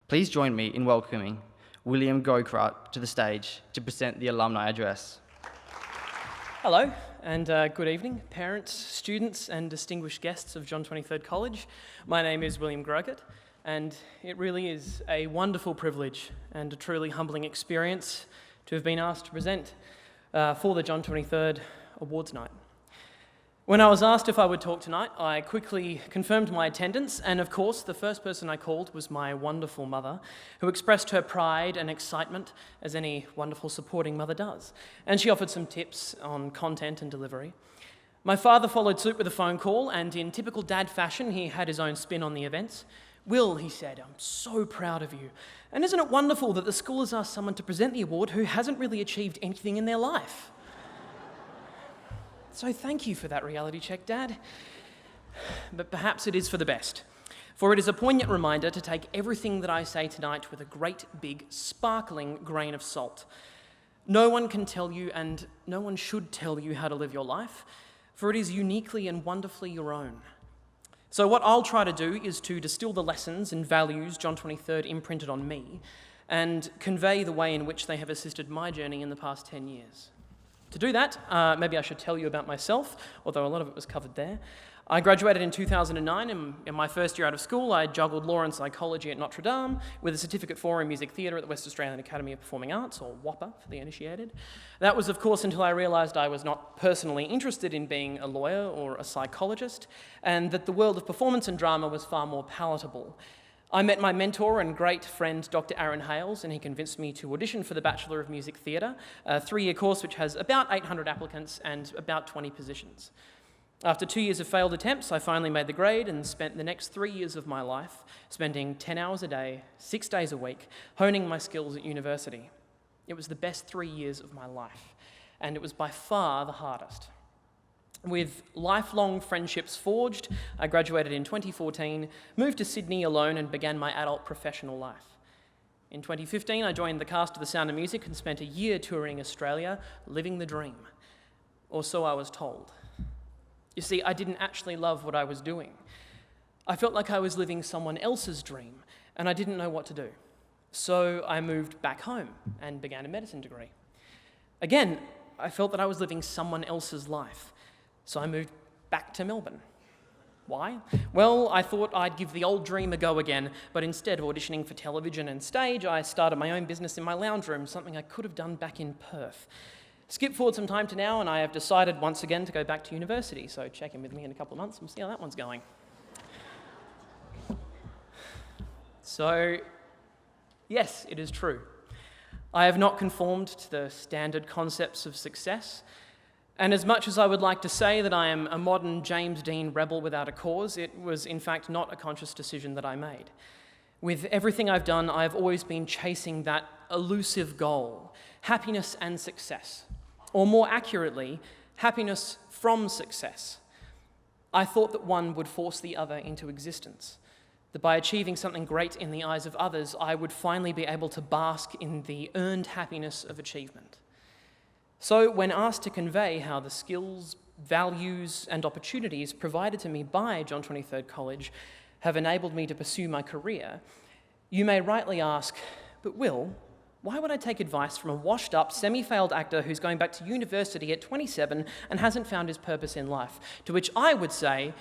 Please join me in welcoming William Groucutt to the stage to present the alumni address. Hello, and good evening, parents, students, and distinguished guests of John 23rd College. My name is William Groucutt, and it really is a wonderful privilege and a truly humbling experience to have been asked to present for the John 23rd Awards Night. When I was asked if I would talk tonight, I quickly confirmed my attendance, and of course, the first person I called was my wonderful mother, who expressed her pride and excitement, as any wonderful supporting mother does, and she offered some tips on content and delivery. My father followed suit with a phone call, and in typical dad fashion, he had his own spin on the events. "Will," he said, "I'm so proud of you. And isn't it wonderful that the school has asked someone to present the award who hasn't really achieved anything in their life? So thank you for that reality check, Dad. But perhaps it is for the best, for it is a poignant reminder to take everything that I say tonight with a great big sparkling grain of salt. No one can tell you, and no one should tell you how to live your life, for it is uniquely and wonderfully your own. So what I'll try to do is to distill the lessons and values John 23rd imprinted on me and convey the way in which they have assisted my journey in the past 10 years. To do that, maybe I should tell you about myself, although a lot of it was covered there. I graduated in 2009, and in my first year out of school, I juggled law and psychology at Notre Dame with a Certificate for in Music Theatre at the West Australian Academy of Performing Arts, or WAPA for the initiated. That was, of course, until I realised I was not personally interested in being a lawyer or a psychologist, and that the world of performance and drama was far more palatable. I met my mentor and great friend, Dr. Aaron Hales, and he convinced me to audition for the Bachelor of Music Theatre, a 3-year course which has about 800 applicants and about 20 positions. After 2 years of failed attempts, I finally made the grade and spent the next 3 years of my life spending 10 hours a day, 6 days a week, honing my skills at university. It was the best 3 years of my life, and it was by far the hardest. With lifelong friendships forged, I graduated in 2014, moved to Sydney alone and began my adult professional life. In 2015, I joined the cast of The Sound of Music and spent a year touring Australia, living the dream. Or so I was told. You see, I didn't actually love what I was doing. I felt like I was living someone else's dream, and I didn't know what to do. So I moved back home and began a medicine degree. Again, I felt that I was living someone else's life. So I moved back to Melbourne. Why? Well, I thought I'd give the old dream a go again, but instead of auditioning for television and stage, I started my own business in my lounge room, something I could have done back in Perth. Skip forward some time to now, and I have decided once again to go back to university, so check in with me in a couple of months and we'll see how that one's going. So, yes, it is true. I have not conformed to the standard concepts of success. And as much as I would like to say that I am a modern James Dean rebel without a cause, it was in fact not a conscious decision that I made. With everything I've done, I've always been chasing that elusive goal, happiness and success. Or more accurately, happiness from success. I thought that one would force the other into existence, that by achieving something great in the eyes of others, I would finally be able to bask in the earned happiness of achievement. So when asked to convey how the skills, values, and opportunities provided to me by John 23rd College have enabled me to pursue my career, you may rightly ask, but Will, why would I take advice from a washed-up, semi-failed actor who's going back to university at 27 and hasn't found his purpose in life? To which I would say,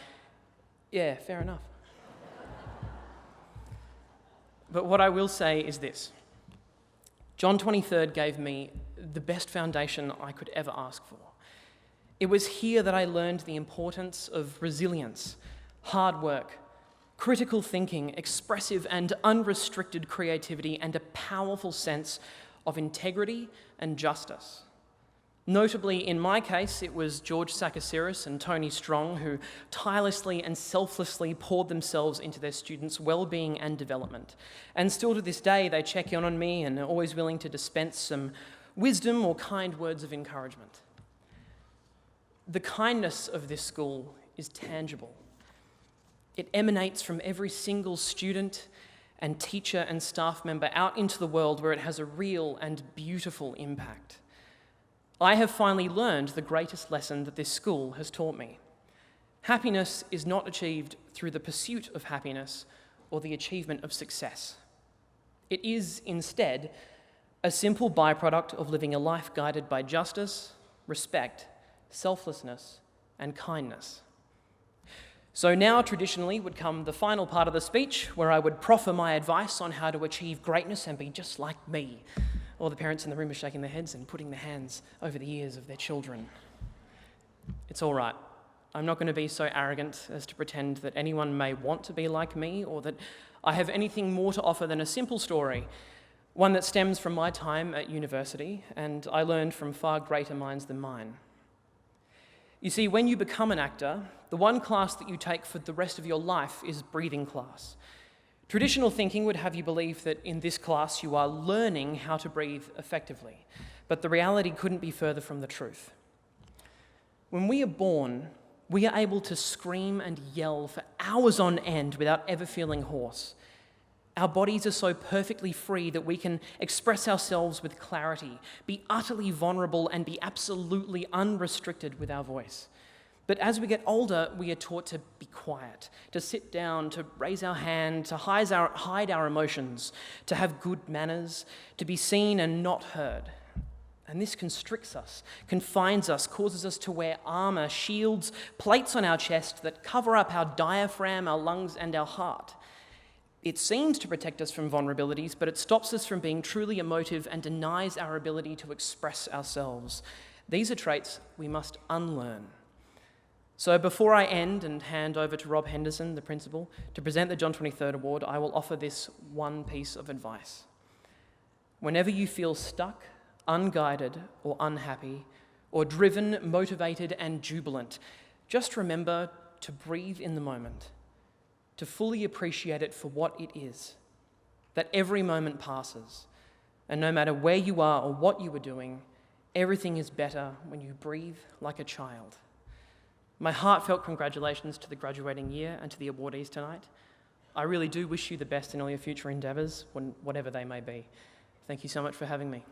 yeah, fair enough. But what I will say is this. John 23rd gave me the best foundation I could ever ask for. It was here that I learned the importance of resilience, hard work, critical thinking, expressive and unrestricted creativity, and a powerful sense of integrity and justice. Notably, in my case, it was George Sakasiris and Tony Strong who tirelessly and selflessly poured themselves into their students' well-being and development. And still to this day, they check in on me and are always willing to dispense some wisdom or kind words of encouragement. The kindness of this school is tangible. It emanates from every single student and teacher and staff member out into the world where it has a real and beautiful impact. I have finally learned the greatest lesson that this school has taught me. Happiness is not achieved through the pursuit of happiness or the achievement of success. It is, instead, a simple byproduct of living a life guided by justice, respect, selflessness, and kindness. So now, traditionally, would come the final part of the speech where I would proffer my advice on how to achieve greatness and be just like me. All the parents in the room are shaking their heads and putting their hands over the ears of their children. It's all right. I'm not going to be so arrogant as to pretend that anyone may want to be like me or that I have anything more to offer than a simple story, one that stems from my time at university, and I learned from far greater minds than mine. You see, when you become an actor, the one class that you take for the rest of your life is breathing class. Traditional thinking would have you believe that in this class you are learning how to breathe effectively, but the reality couldn't be further from the truth. When we are born, we are able to scream and yell for hours on end without ever feeling hoarse. Our bodies are so perfectly free that we can express ourselves with clarity, be utterly vulnerable, and be absolutely unrestricted with our voice. But as we get older, we are taught to be quiet, to sit down, to raise our hand, to hide our emotions, to have good manners, to be seen and not heard. And this constricts us, confines us, causes us to wear armor, shields, plates on our chest that cover up our diaphragm, our lungs, and our heart. It seems to protect us from vulnerabilities, but it stops us from being truly emotive and denies our ability to express ourselves. These are traits we must unlearn. So before I end and hand over to Rob Henderson, the principal, to present the John 23rd Award, I will offer this one piece of advice. Whenever you feel stuck, unguided or unhappy, or driven, motivated and jubilant, just remember to breathe in the moment, to fully appreciate it for what it is, that every moment passes, and no matter where you are or what you are doing, everything is better when you breathe like a child. My heartfelt congratulations to the graduating year and to the awardees tonight. I really do wish you the best in all your future endeavours, whatever they may be. Thank you so much for having me.